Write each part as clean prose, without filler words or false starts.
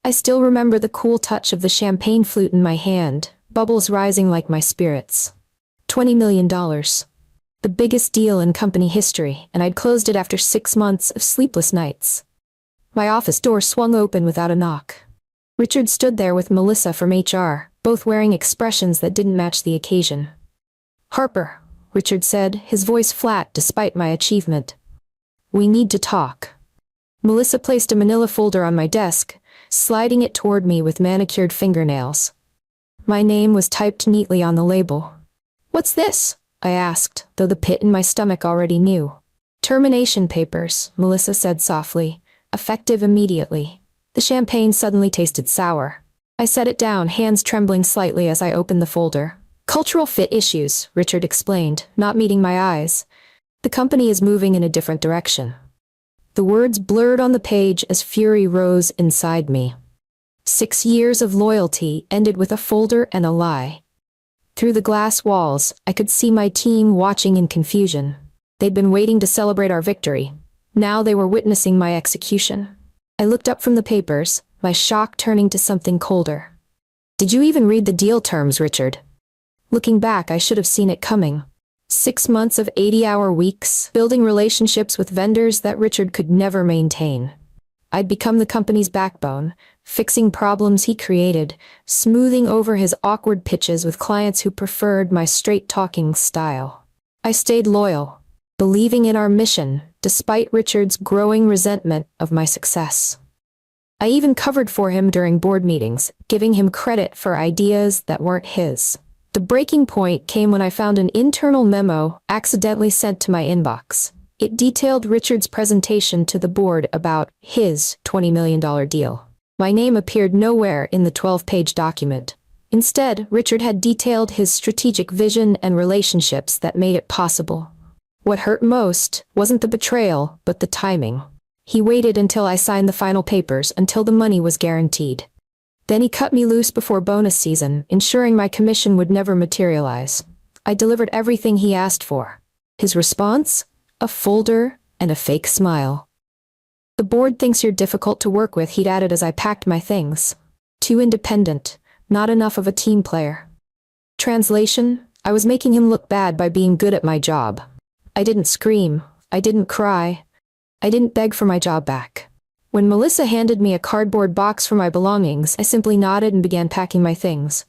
I still remember the cool touch of the champagne flute in my hand, bubbles rising like my spirits. $20 million. The biggest deal in company history, and I'd closed it after 6 months of sleepless nights. My office door swung open without a knock. Richard stood there with Melissa from HR, both wearing expressions that didn't match the occasion. "Harper," Richard said, his voice flat despite my achievement. "We need to talk." Melissa placed a manila folder on my desk, sliding it toward me with manicured fingernails. My name was typed neatly on the label. "What's this?" I asked, though the pit in my stomach already knew. "Termination papers," Melissa said softly, "effective immediately." The champagne suddenly tasted sour. I set it down, hands trembling slightly as I opened the folder. "Cultural fit issues," Richard explained, not meeting my eyes. "The company is moving in a different direction." The words blurred on the page as fury rose inside me. 6 years of loyalty ended with a folder and a lie. Through the glass walls, I could see my team watching in confusion. They'd been waiting to celebrate our victory. Now they were witnessing my execution. I looked up from the papers, my shock turning to something colder. "Did you even read the deal terms, Richard?" Looking back, I should have seen it coming. 6 months of 80-hour weeks, building relationships with vendors that Richard could never maintain. I'd become the company's backbone, fixing problems he created, smoothing over his awkward pitches with clients who preferred my straight-talking style. I stayed loyal, believing in our mission, despite Richard's growing resentment of my success. I even covered for him during board meetings, giving him credit for ideas that weren't his. The breaking point came when I found an internal memo accidentally sent to my inbox. It detailed Richard's presentation to the board about his $20 million deal. My name appeared nowhere in the 12-page document. Instead, Richard had detailed his strategic vision and relationships that made it possible. What hurt most wasn't the betrayal, but the timing. He waited until I signed the final papers, until the money was guaranteed. Then he cut me loose before bonus season, ensuring my commission would never materialize. I delivered everything he asked for. His response? A folder and a fake smile. "The board thinks you're difficult to work with," he'd added as I packed my things. "Too independent, not enough of a team player." Translation: I was making him look bad by being good at my job. I didn't scream. I didn't cry. I didn't beg for my job back. When Melissa handed me a cardboard box for my belongings, I simply nodded and began packing my things.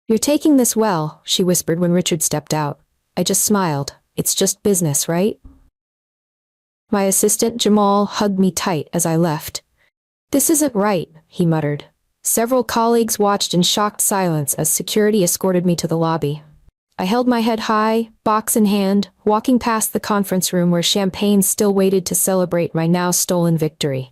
"You're taking this well," she whispered when Richard stepped out. I just smiled. "It's just business, right?" My assistant, Jamal, hugged me tight as I left. "This isn't right," he muttered. Several colleagues watched in shocked silence as security escorted me to the lobby. I held my head high, box in hand, walking past the conference room where champagne still waited to celebrate my now stolen victory.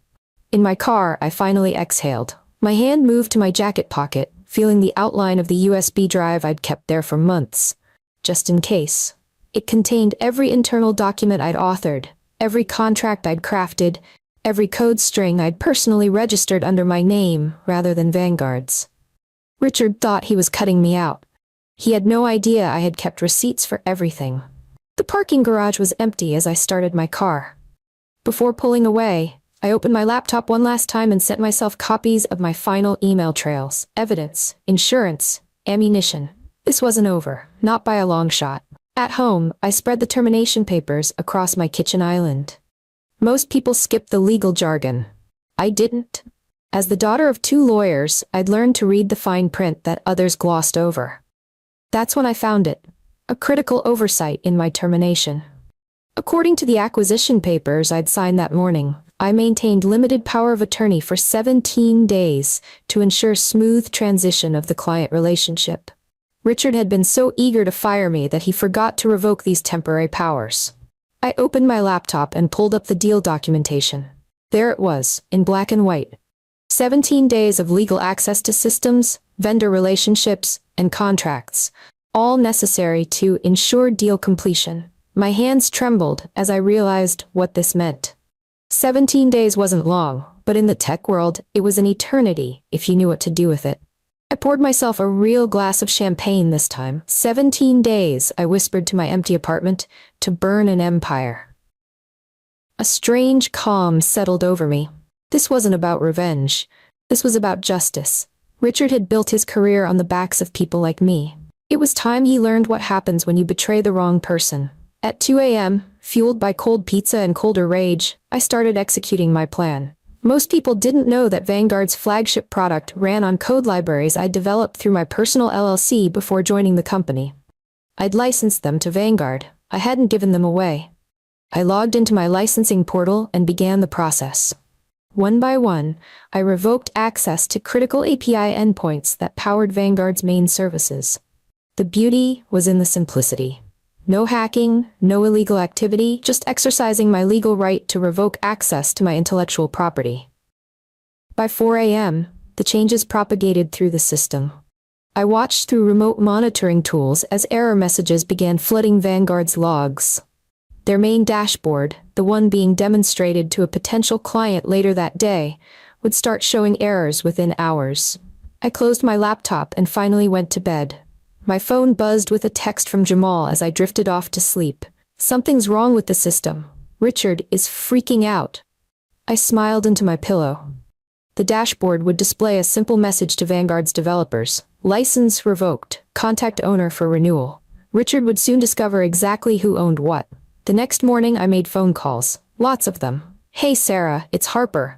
In my car, I finally exhaled. My hand moved to my jacket pocket, feeling the outline of the USB drive I'd kept there for months. Just in case. It contained every internal document I'd authored, every contract I'd crafted, every code string I'd personally registered under my name rather than Vanguard's. Richard thought he was cutting me out. He had no idea I had kept receipts for everything. The parking garage was empty as I started my car. Before pulling away, I opened my laptop one last time and sent myself copies of my final email trails, evidence, insurance, ammunition. This wasn't over, not by a long shot. At home, I spread the termination papers across my kitchen island. Most people skip the legal jargon. I didn't. As the daughter of 2 lawyers, I'd learned to read the fine print that others glossed over. That's when I found it. A critical oversight in my termination. According to the acquisition papers I'd signed that morning, I maintained limited power of attorney for 17 days to ensure smooth transition of the client relationship. Richard had been so eager to fire me that he forgot to revoke these temporary powers. I opened my laptop and pulled up the deal documentation. There it was, in black and white. 17 days of legal access to systems, vendor relationships, and contracts, all necessary to ensure deal completion. My hands trembled as I realized what this meant. 17 days wasn't long, but in the tech world, it was an eternity if you knew what to do with it. I poured myself a real glass of champagne this time. 17 days, I whispered to my empty apartment, to burn an empire. A strange calm settled over me. This wasn't about revenge. This was about justice. Richard had built his career on the backs of people like me. It was time he learned what happens when you betray the wrong person. At 2 a.m., fueled by cold pizza and colder rage, I started executing my plan. Most people didn't know that Vanguard's flagship product ran on code libraries I'd developed through my personal LLC before joining the company. I'd licensed them to Vanguard. I hadn't given them away. I logged into my licensing portal and began the process. One by one, I revoked access to critical API endpoints that powered Vanguard's main services. The beauty was in the simplicity. No hacking, no illegal activity, just exercising my legal right to revoke access to my intellectual property. By 4 a.m., the changes propagated through the system. I watched through remote monitoring tools as error messages began flooding Vanguard's logs. Their main dashboard, the one being demonstrated to a potential client later that day, would start showing errors within hours. I closed my laptop and finally went to bed. My phone buzzed with a text from Jamal as I drifted off to sleep. Something's wrong with the system. Richard is freaking out. I smiled into my pillow. The dashboard would display a simple message to Vanguard's developers. License revoked. Contact owner for renewal. Richard would soon discover exactly who owned what. The next morning I made phone calls. Lots of them. Hey Sarah, it's Harper.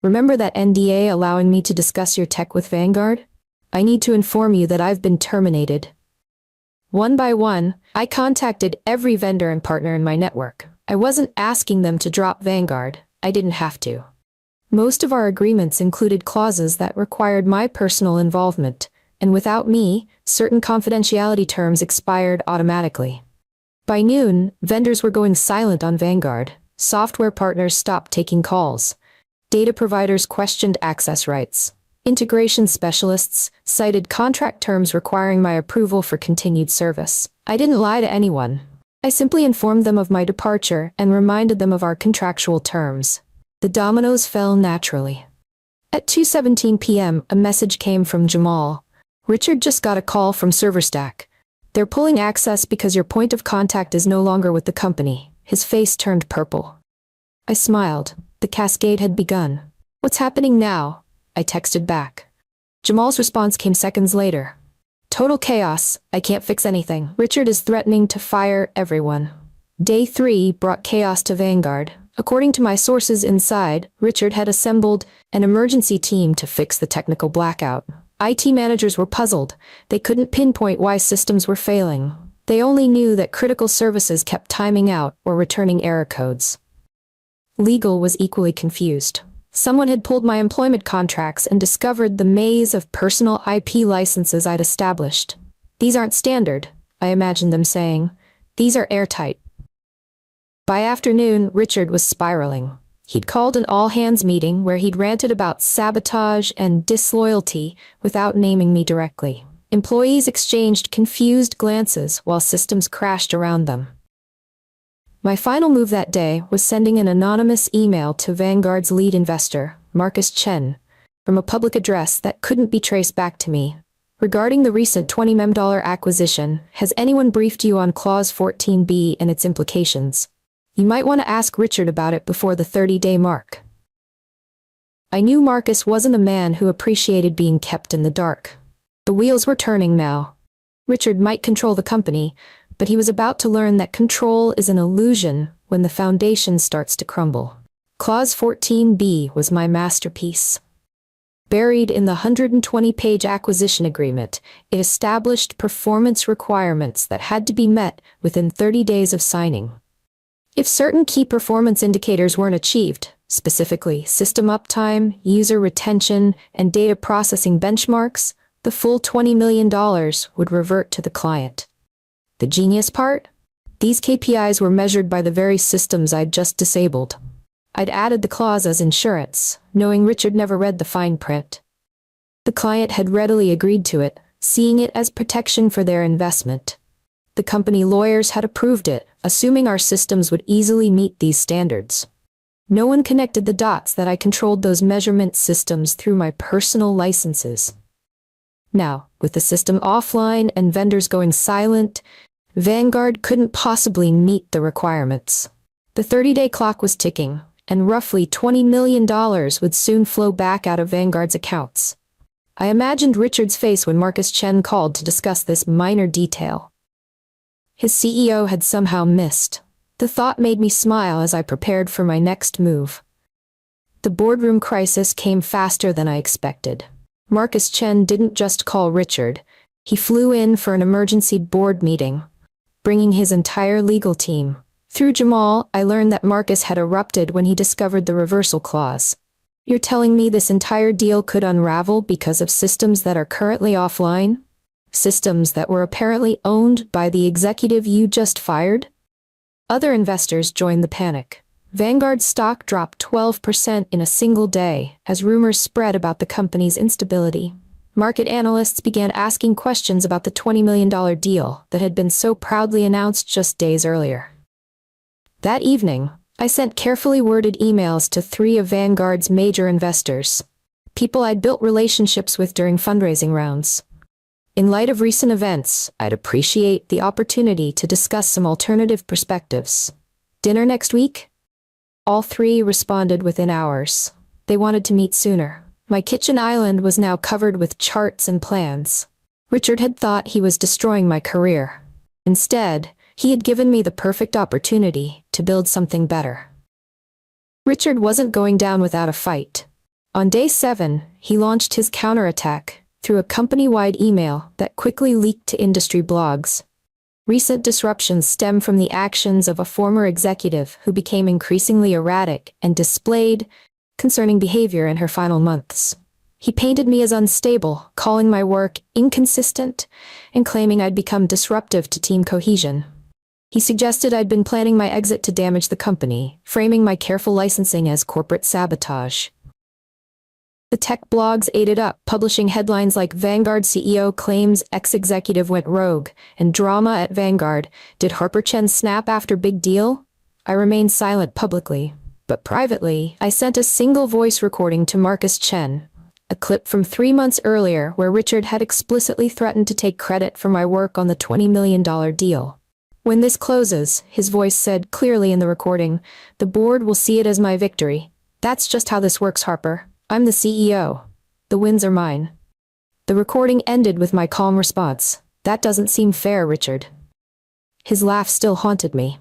Remember that NDA allowing me to discuss your tech with Vanguard? I need to inform you that I've been terminated. One by one, I contacted every vendor and partner in my network. I wasn't asking them to drop Vanguard. I didn't have to. Most of our agreements included clauses that required my personal involvement, and without me, certain confidentiality terms expired automatically. By noon, vendors were going silent on Vanguard. Software partners stopped taking calls. Data providers questioned access rights. Integration specialists cited contract terms requiring my approval for continued service. I didn't lie to anyone. I simply informed them of my departure and reminded them of our contractual terms. The dominoes fell naturally. At 2:17 p.m., a message came from Jamal. Richard just got a call from ServerStack. They're pulling access because your point of contact is no longer with the company. His face turned purple. I smiled. The cascade had begun. What's happening now? I texted back. Jamal's response came seconds later. Total chaos. I can't fix anything. Richard is threatening to fire everyone. Day 3 brought chaos to Vanguard. According to my sources inside, Richard had assembled an emergency team to fix the technical blackout. IT managers were puzzled. They couldn't pinpoint why systems were failing. They only knew that critical services kept timing out or returning error codes. Legal was equally confused. Someone had pulled my employment contracts and discovered the maze of personal IP licenses I'd established. These aren't standard, I imagined them saying. These are airtight. By afternoon, Richard was spiraling. He'd called an all-hands meeting where he'd ranted about sabotage and disloyalty without naming me directly. Employees exchanged confused glances while systems crashed around them. My final move that day was sending an anonymous email to Vanguard's lead investor, Marcus Chen, from a public address that couldn't be traced back to me. Regarding the recent $20 million acquisition, has anyone briefed you on Clause 14B and its implications? You might want to ask Richard about it before the 30-day mark. I knew Marcus wasn't a man who appreciated being kept in the dark. The wheels were turning now. Richard might control the company, but he was about to learn that control is an illusion when the foundation starts to crumble. Clause 14B was my masterpiece. Buried in the 120-page acquisition agreement, it established performance requirements that had to be met within 30 days of signing. If certain key performance indicators weren't achieved, specifically system uptime, user retention, and data processing benchmarks, the full $20 million would revert to the client. The genius part? These KPIs were measured by the very systems I'd just disabled. I'd added the clause as insurance, knowing Richard never read the fine print. The client had readily agreed to it, seeing it as protection for their investment. The company lawyers had approved it, assuming our systems would easily meet these standards. No one connected the dots that I controlled those measurement systems through my personal licenses. Now, with the system offline and vendors going silent, Vanguard couldn't possibly meet the requirements. The 30-day clock was ticking, and roughly $20 million would soon flow back out of Vanguard's accounts. I imagined Richard's face when Marcus Chen called to discuss this minor detail. His CEO had somehow missed. The thought made me smile as I prepared for my next move. The boardroom crisis came faster than I expected. Marcus Chen didn't just call Richard. He flew in for an emergency board meeting, bringing his entire legal team. Through Jamal, I learned that Marcus had erupted when he discovered the reversal clause. You're telling me this entire deal could unravel because of systems that are currently offline? Systems that were apparently owned by the executive you just fired? Other investors joined the panic. Vanguard's stock dropped 12% in a single day as rumors spread about the company's instability. Market analysts began asking questions about the $20 million deal that had been so proudly announced just days earlier. That evening, I sent carefully worded emails to 3 of Vanguard's major investors, people I'd built relationships with during fundraising rounds. In light of recent events, I'd appreciate the opportunity to discuss some alternative perspectives. Dinner next week? All 3 responded within hours. They wanted to meet sooner. My kitchen island was now covered with charts and plans. Richard had thought he was destroying my career. Instead, he had given me the perfect opportunity to build something better. Richard wasn't going down without a fight. On day 7, he launched his counterattack through a company-wide email that quickly leaked to industry blogs. Recent disruptions stem from the actions of a former executive who became increasingly erratic and displayed concerning behavior in her final months. He painted me as unstable, calling my work inconsistent, and claiming I'd become disruptive to team cohesion. He suggested I'd been planning my exit to damage the company, framing my careful licensing as corporate sabotage. The tech blogs ate it up, publishing headlines like Vanguard CEO claims ex-executive went rogue, and drama at Vanguard, did Harper Chen snap after big deal? I remained silent publicly, but privately, I sent a single voice recording to Marcus Chen, a clip from 3 months earlier where Richard had explicitly threatened to take credit for my work on the $20 million deal. When this closes, his voice said clearly in the recording, the board will see it as my victory. That's just how this works, Harper. I'm the CEO. The wins are mine. The recording ended with my calm response. That doesn't seem fair, Richard. His laugh still haunted me.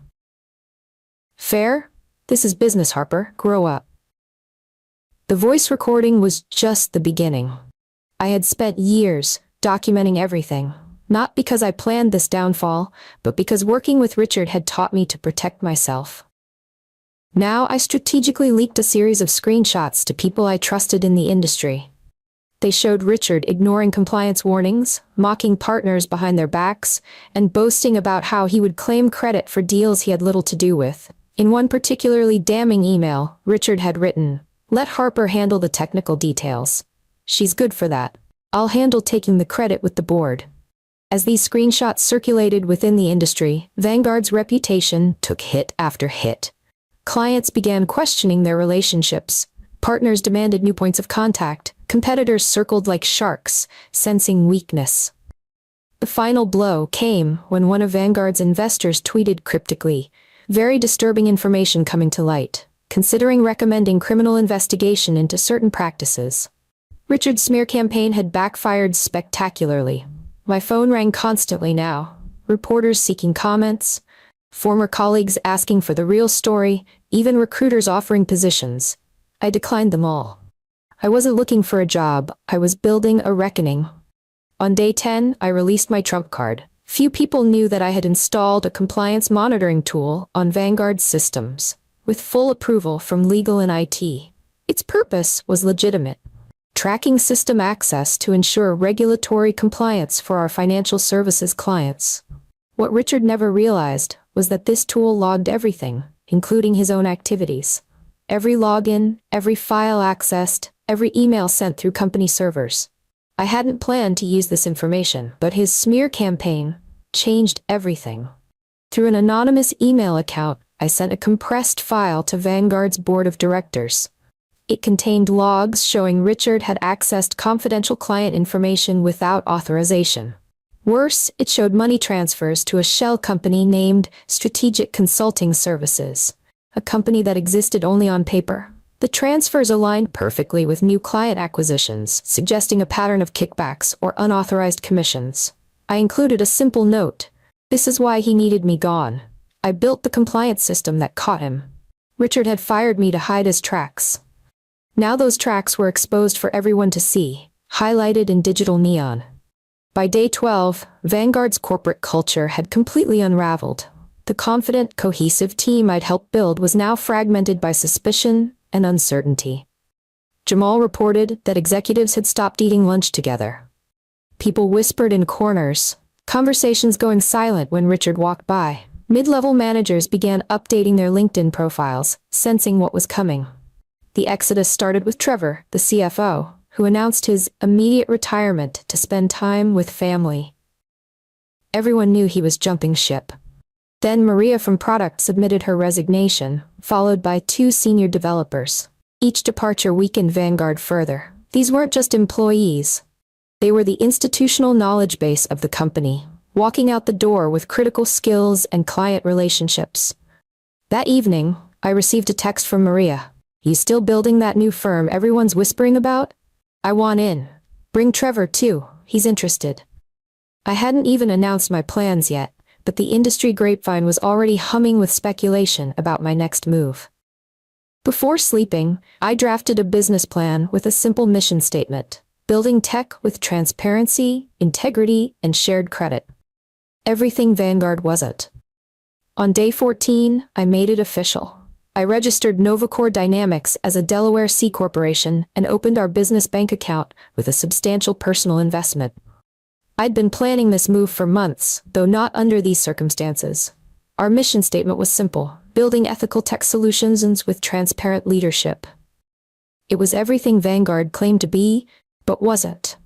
Fair? This is business, Harper. Grow up. The voice recording was just the beginning. I had spent years documenting everything, not because I planned this downfall, but because working with Richard had taught me to protect myself. Now I strategically leaked a series of screenshots to people I trusted in the industry. They showed Richard ignoring compliance warnings, mocking partners behind their backs, and boasting about how he would claim credit for deals he had little to do with. In one particularly damning email, Richard had written, "Let Harper handle the technical details. She's good for that. I'll handle taking the credit with the board." As these screenshots circulated within the industry, Vanguard's reputation took hit after hit. Clients began questioning their relationships. Partners demanded new points of contact. Competitors circled like sharks, sensing weakness. The final blow came when one of Vanguard's investors tweeted cryptically, "Very disturbing information coming to light. Considering recommending criminal investigation into certain practices." Richard's smear campaign had backfired spectacularly. My phone rang constantly now. Reporters seeking comments, former colleagues asking for the real story, even recruiters offering positions. I declined them all. I wasn't looking for a job, I was building a reckoning. On day 10, I released my trump card. Few people knew that I had installed a compliance monitoring tool on Vanguard's systems, with full approval from legal and IT. Its purpose was legitimate: tracking system access to ensure regulatory compliance for our financial services clients. What Richard never realized was that this tool logged everything, including his own activities. Every login, every file accessed, every email sent through company servers. I hadn't planned to use this information, but his smear campaign changed everything. Through an anonymous email account, I sent a compressed file to Vanguard's board of directors. It contained logs showing Richard had accessed confidential client information without authorization. Worse, it showed money transfers to a shell company named Strategic Consulting Services, a company that existed only on paper. The transfers aligned perfectly with new client acquisitions, suggesting a pattern of kickbacks or unauthorized commissions. I included a simple note. This is why he needed me gone. I built the compliance system that caught him. Richard had fired me to hide his tracks. Now those tracks were exposed for everyone to see, highlighted in digital neon. By day 12, Vanguard's corporate culture had completely unraveled. The confident, cohesive team I'd helped build was now fragmented by suspicion and uncertainty. Jamal reported that executives had stopped eating lunch together. People whispered in corners, conversations going silent when Richard walked by. Mid-level managers began updating their LinkedIn profiles, sensing what was coming. The exodus started with Trevor, the CFO, who announced his immediate retirement to spend time with family. Everyone knew he was jumping ship. Then Maria from Product submitted her resignation, followed by 2 senior developers. Each departure weakened Vanguard further. These weren't just employees. They were the institutional knowledge base of the company, walking out the door with critical skills and client relationships. That evening, I received a text from Maria. "You still building that new firm everyone's whispering about? I want in. Bring Trevor too, he's interested." I hadn't even announced my plans yet, but the industry grapevine was already humming with speculation about my next move. Before sleeping, I drafted a business plan with a simple mission statement: building tech with transparency, integrity, and shared credit. Everything Vanguard wasn't. On day 14, I made it official. I registered Novacore Dynamics as a Delaware C Corporation and opened our business bank account with a substantial personal investment. I'd been planning this move for months, though not under these circumstances. Our mission statement was simple: building ethical tech solutions with transparent leadership. It was everything Vanguard claimed to be, but wasn't.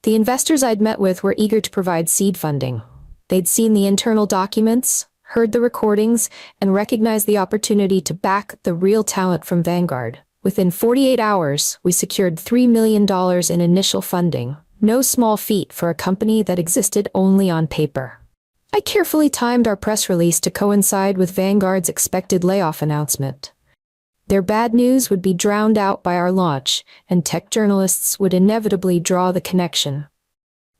The investors I'd met with were eager to provide seed funding. They'd seen the internal documents, heard the recordings, and recognized the opportunity to back the real talent from Vanguard. Within 48 hours, we secured $3 million in initial funding, no small feat for a company that existed only on paper. I carefully timed our press release to coincide with Vanguard's expected layoff announcement. Their bad news would be drowned out by our launch, and tech journalists would inevitably draw the connection.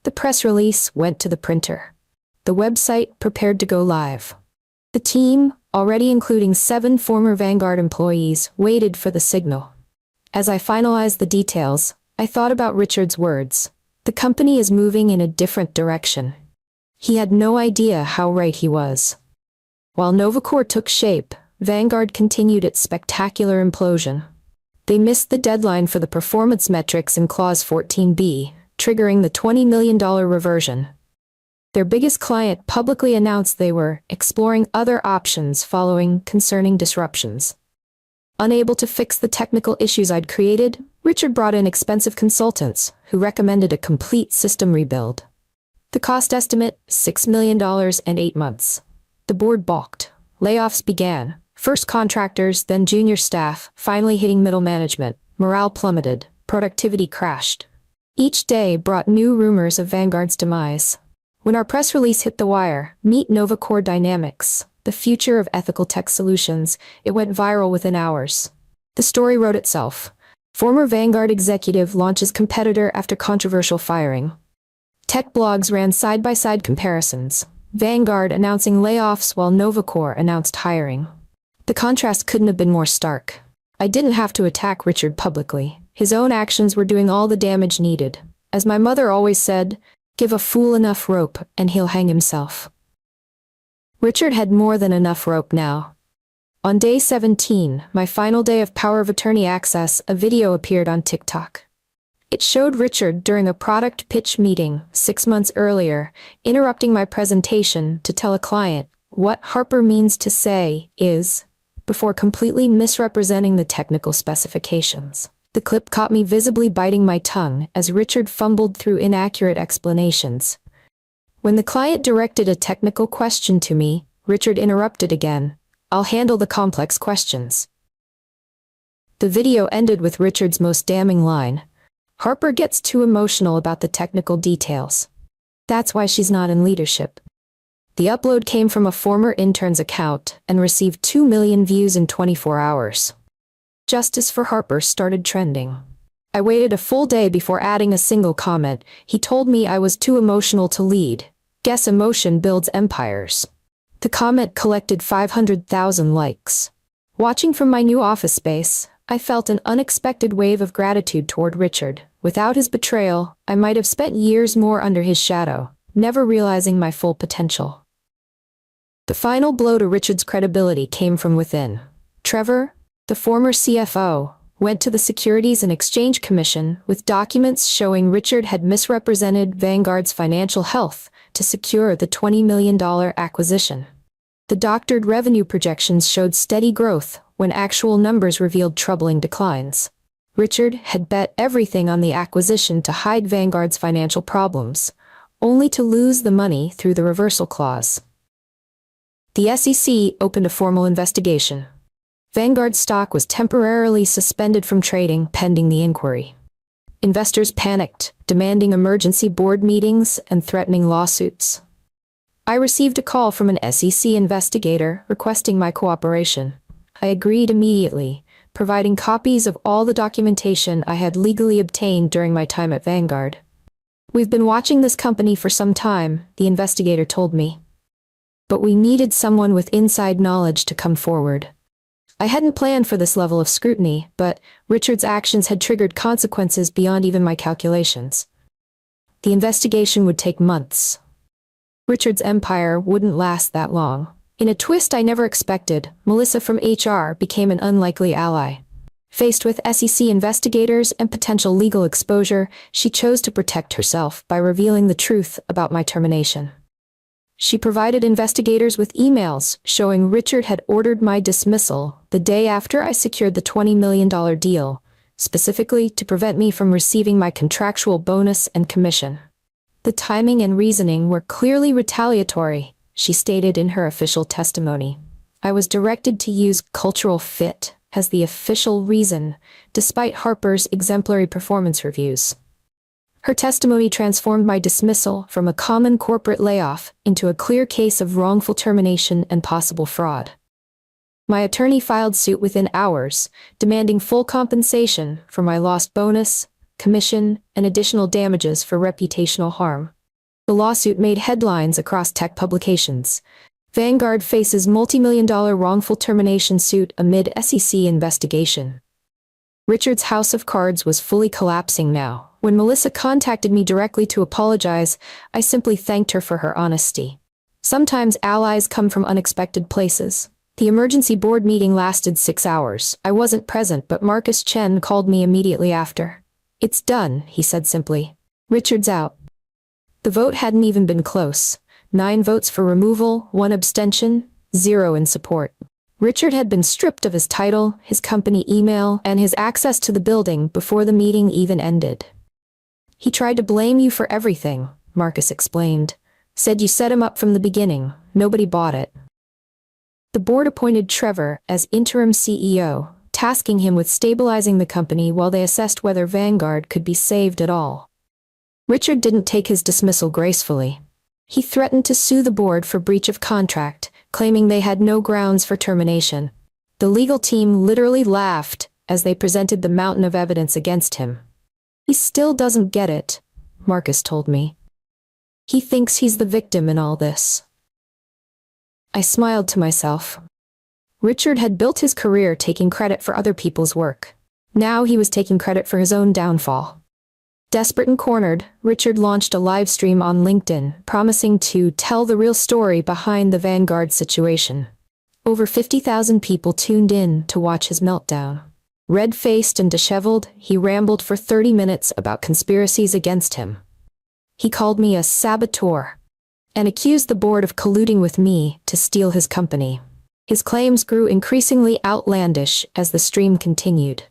The press release went to the printer. The website prepared to go live. The team, already including 7 former Vanguard employees, waited for the signal. As I finalized the details, I thought about Richard's words. The company is moving in a different direction. He had no idea how right he was. While Novacore took shape, Vanguard continued its spectacular implosion. They missed the deadline for the performance metrics in Clause 14B, triggering the $20 million reversion. Their biggest client publicly announced they were exploring other options following concerning disruptions. Unable to fix the technical issues I'd created, Richard brought in expensive consultants who recommended a complete system rebuild. The cost estimate, $6 million and 8 months. The board balked. Layoffs began. First contractors, then junior staff, finally hitting middle management. Morale plummeted. Productivity crashed. Each day brought new rumors of Vanguard's demise. When our press release hit the wire, "Meet Novacore Dynamics, the future of ethical tech solutions," it went viral within hours. The story wrote itself. Former Vanguard executive launches competitor after controversial firing. Tech blogs ran side-by-side comparisons. Vanguard announcing layoffs while Novacore announced hiring. The contrast couldn't have been more stark. I didn't have to attack Richard publicly. His own actions were doing all the damage needed. As my mother always said, "Give a fool enough rope, and he'll hang himself." Richard had more than enough rope now. On day 17, my final day of power of attorney access, a video appeared on TikTok. It showed Richard during a product pitch meeting 6 months earlier, interrupting my presentation to tell a client what Harper means to say is, before completely misrepresenting the technical specifications. The clip caught me visibly biting my tongue as Richard fumbled through inaccurate explanations. When the client directed a technical question to me, Richard interrupted again. "I'll handle the complex questions." The video ended with Richard's most damning line. "Harper gets too emotional about the technical details. That's why she's not in leadership." The upload came from a former intern's account and received 2 million views in 24 hours. Justice for Harper started trending. I waited a full day before adding a single comment. He told me I was too emotional to lead. Guess emotion builds empires. The comment collected 500,000 likes. Watching from my new office space, I felt an unexpected wave of gratitude toward Richard. Without his betrayal, I might have spent years more under his shadow, never realizing my full potential. The final blow to Richard's credibility came from within. Trevor, the former CFO, went to the Securities and Exchange Commission with documents showing Richard had misrepresented Vanguard's financial health to secure the $20 million acquisition. The doctored revenue projections showed steady growth when actual numbers revealed troubling declines. Richard had bet everything on the acquisition to hide Vanguard's financial problems, only to lose the money through the reversal clause. The SEC opened a formal investigation. Vanguard stock was temporarily suspended from trading pending the inquiry. Investors panicked, demanding emergency board meetings and threatening lawsuits. I received a call from an SEC investigator requesting my cooperation. I agreed immediately, providing copies of all the documentation I had legally obtained during my time at Vanguard. "We've been watching this company for some time," the investigator told me. "But we needed someone with inside knowledge to come forward." I hadn't planned for this level of scrutiny, but Richard's actions had triggered consequences beyond even my calculations. The investigation would take months. Richard's empire wouldn't last that long. In a twist I never expected, Melissa from HR became an unlikely ally. Faced with SEC investigators and potential legal exposure, she chose to protect herself by revealing the truth about my termination. She provided investigators with emails showing Richard had ordered my dismissal the day after I secured the $20 million deal, specifically to prevent me from receiving my contractual bonus and commission. The timing and reasoning were clearly retaliatory, she stated in her official testimony. I was directed to use cultural fit as the official reason, despite Harper's exemplary performance reviews. Her testimony transformed my dismissal from a common corporate layoff into a clear case of wrongful termination and possible fraud. My attorney filed suit within hours, demanding full compensation for my lost bonus, commission, and additional damages for reputational harm. The lawsuit made headlines across tech publications. Vanguard faces multi-million-dollar wrongful termination suit amid SEC investigation. Richard's house of cards was fully collapsing now. When Melissa contacted me directly to apologize, I simply thanked her for her honesty. Sometimes allies come from unexpected places. The emergency board meeting lasted 6 hours. I wasn't present, but Marcus Chen called me immediately after. "It's done," he said simply. "Richard's out." The vote hadn't even been close. 9 votes for removal, 1 abstention, 0 in support. Richard had been stripped of his title, his company email, and his access to the building before the meeting even ended. "He tried to blame you for everything," Marcus explained. "Said you set him up from the beginning. Nobody bought it." The board appointed Trevor as interim CEO, tasking him with stabilizing the company while they assessed whether Vanguard could be saved at all. Richard didn't take his dismissal gracefully. He threatened to sue the board for breach of contract, claiming they had no grounds for termination. The legal team literally laughed as they presented the mountain of evidence against him. "He still doesn't get it," Marcus told me. "He thinks he's the victim in all this." I smiled to myself. Richard had built his career taking credit for other people's work. Now he was taking credit for his own downfall. Desperate and cornered, Richard launched a live stream on LinkedIn, promising to tell the real story behind the Vanguard situation. Over 50,000 people tuned in to watch his meltdown. Red-faced and disheveled, he rambled for 30 minutes about conspiracies against him. He called me a saboteur and accused the board of colluding with me to steal his company. His claims grew increasingly outlandish as the stream continued.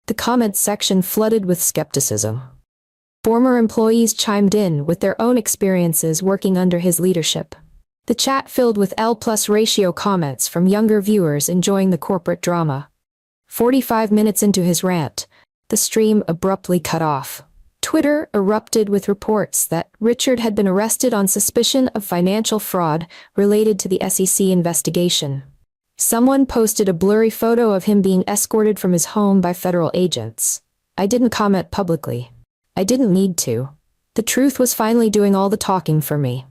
The comments section flooded with skepticism. Former employees chimed in with their own experiences working under his leadership. The chat filled with L+ratio comments from younger viewers enjoying the corporate drama. 45 minutes into his rant, the stream abruptly cut off. Twitter erupted with reports that Richard had been arrested on suspicion of financial fraud related to the SEC investigation. Someone posted a blurry photo of him being escorted from his home by federal agents. I didn't comment publicly. I didn't need to. The truth was finally doing all the talking for me.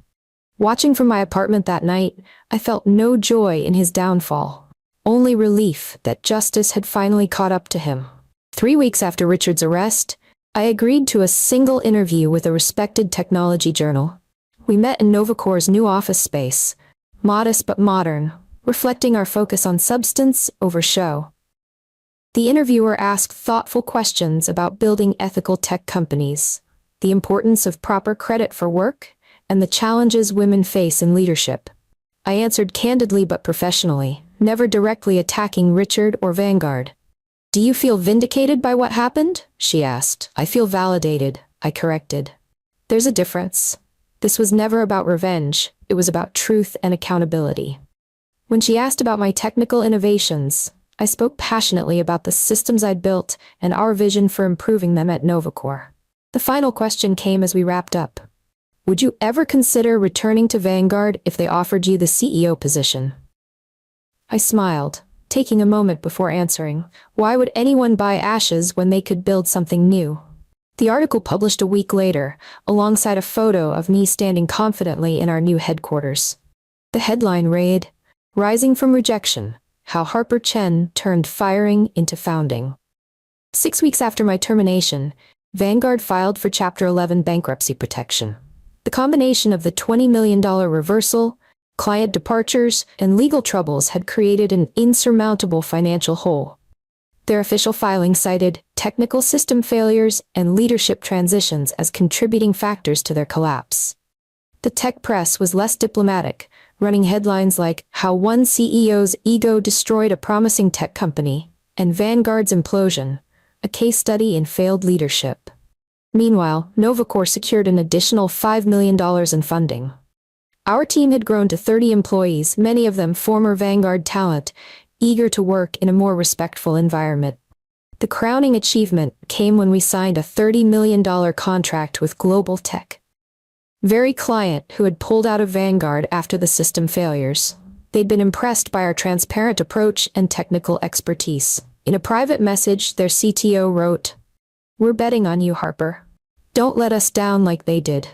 Watching from my apartment that night, I felt no joy in his downfall. Only relief that justice had finally caught up to him. 3 weeks after Richard's arrest, I agreed to a single interview with a respected technology journal. We met in Novacore's new office space, modest but modern, reflecting our focus on substance over show. The interviewer asked thoughtful questions about building ethical tech companies, the importance of proper credit for work, and the challenges women face in leadership. I answered candidly but professionally, never directly attacking Richard or Vanguard. "Do you feel vindicated by what happened?" she asked. "I feel validated," I corrected. "There's a difference. This was never about revenge, it was about truth and accountability." When she asked about my technical innovations, I spoke passionately about the systems I'd built and our vision for improving them at Novacore. The final question came as we wrapped up. "Would you ever consider returning to Vanguard if they offered you the CEO position?" I smiled, taking a moment before answering. Why would anyone buy ashes when they could build something new? The article published a week later, alongside a photo of me standing confidently in our new headquarters. The headline read, "Rising from Rejection, How Harper Chen Turned Firing into Founding." 6 weeks after my termination, Vanguard filed for Chapter 11 bankruptcy protection. The combination of the $20 million reversal, client departures, and legal troubles had created an insurmountable financial hole. Their official filing cited technical system failures and leadership transitions as contributing factors to their collapse. The tech press was less diplomatic, running headlines like "How One CEO's Ego Destroyed a Promising Tech Company" and "Vanguard's Implosion, a Case Study in Failed Leadership." Meanwhile, Novacore secured an additional $5 million in funding. Our team had grown to 30 employees, many of them former Vanguard talent, eager to work in a more respectful environment. The crowning achievement came when we signed a $30 million contract with Global Tech. Very client who had pulled out of Vanguard after the system failures. They'd been impressed by our transparent approach and technical expertise. In a private message, their CTO wrote, "We're betting on you, Harper. Don't let us down like they did."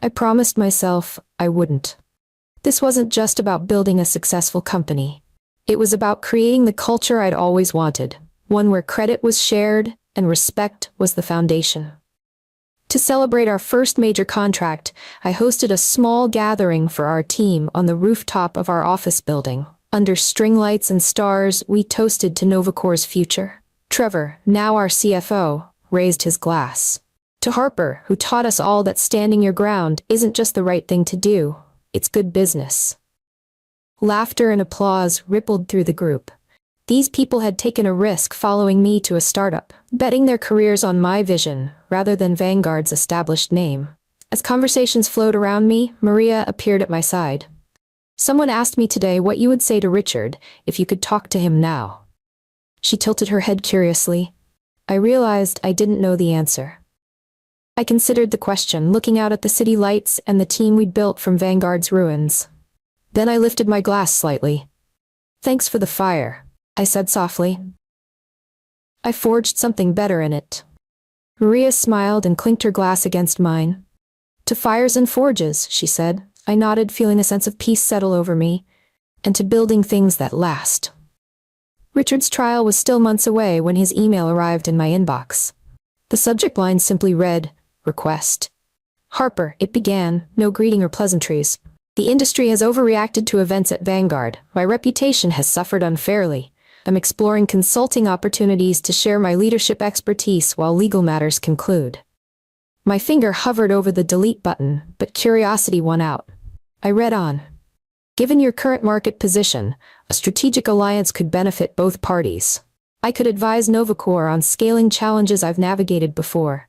I promised myself I wouldn't. This wasn't just about building a successful company. It was about creating the culture I'd always wanted, one where credit was shared and respect was the foundation. To celebrate our first major contract, I hosted a small gathering for our team on the rooftop of our office building. Under string lights and stars, we toasted to Novacore's future. Trevor, now our CFO, raised his glass. To Harper, who taught us all that standing your ground isn't just the right thing to do, it's good business. Laughter and applause rippled through the group. These people had taken a risk following me to a startup, betting their careers on my vision rather than Vanguard's established name. As conversations flowed around me, Maria appeared at my side. "Someone asked me today what you would say to Richard if you could talk to him now." She tilted her head curiously. I realized I didn't know the answer. I considered the question, looking out at the city lights and the team we'd built from Vanguard's ruins. Then I lifted my glass slightly. "Thanks for the fire," I said softly. "I forged something better in it." Maria smiled and clinked her glass against mine. "To fires and forges," she said. I nodded, feeling a sense of peace settle over me. "And to building things that last." Richard's trial was still months away when his email arrived in my inbox. The subject line simply read, "Request." "Harper," it began, no greeting or pleasantries. "The industry has overreacted to events at Vanguard. My reputation has suffered unfairly. I'm exploring consulting opportunities to share my leadership expertise while legal matters conclude." My finger hovered over the delete button, but curiosity won out. I read on. "Given your current market position, a strategic alliance could benefit both parties. I could advise Novacore on scaling challenges I've navigated before.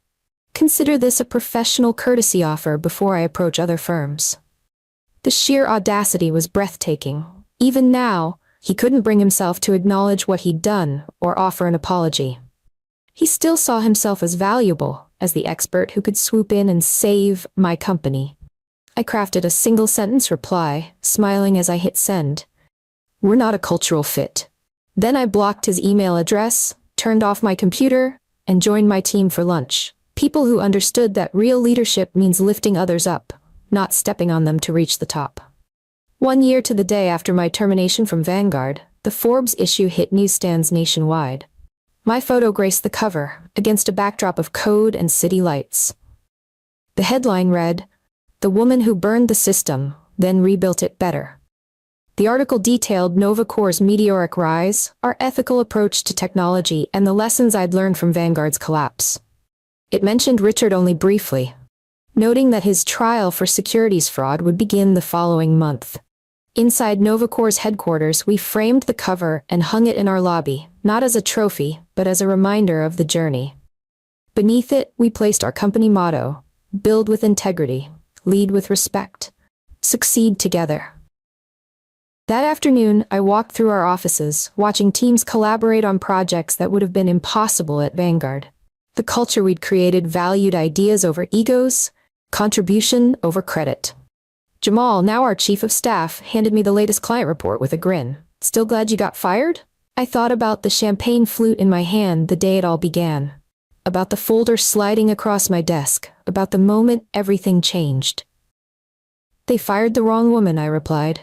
Consider this a professional courtesy offer before I approach other firms." The sheer audacity was breathtaking. Even now, he couldn't bring himself to acknowledge what he'd done or offer an apology. He still saw himself as valuable, as the expert who could swoop in and save my company. I crafted a single-sentence reply, smiling as I hit send. "We're not a cultural fit." Then I blocked his email address, turned off my computer, and joined my team for lunch. People who understood that real leadership means lifting others up, not stepping on them to reach the top. 1 year to the day after my termination from Vanguard, the Forbes issue hit newsstands nationwide. My photo graced the cover, against a backdrop of code and city lights. The headline read, "The woman who burned the system, then rebuilt it better." The article detailed Novacore's meteoric rise, our ethical approach to technology, and the lessons I'd learned from Vanguard's collapse. It mentioned Richard only briefly, noting that his trial for securities fraud would begin the following month. Inside Novacore's headquarters, we framed the cover and hung it in our lobby, not as a trophy, but as a reminder of the journey. Beneath it, we placed our company motto, "Build with integrity, lead with respect, succeed together." That afternoon, I walked through our offices, watching teams collaborate on projects that would have been impossible at Vanguard. The culture we'd created valued ideas over egos, contribution over credit. Jamal, now our chief of staff, handed me the latest client report with a grin. "Still glad you got fired?" I thought about the champagne flute in my hand the day it all began. About the folder sliding across my desk. About the moment everything changed. "They fired the wrong woman," I replied.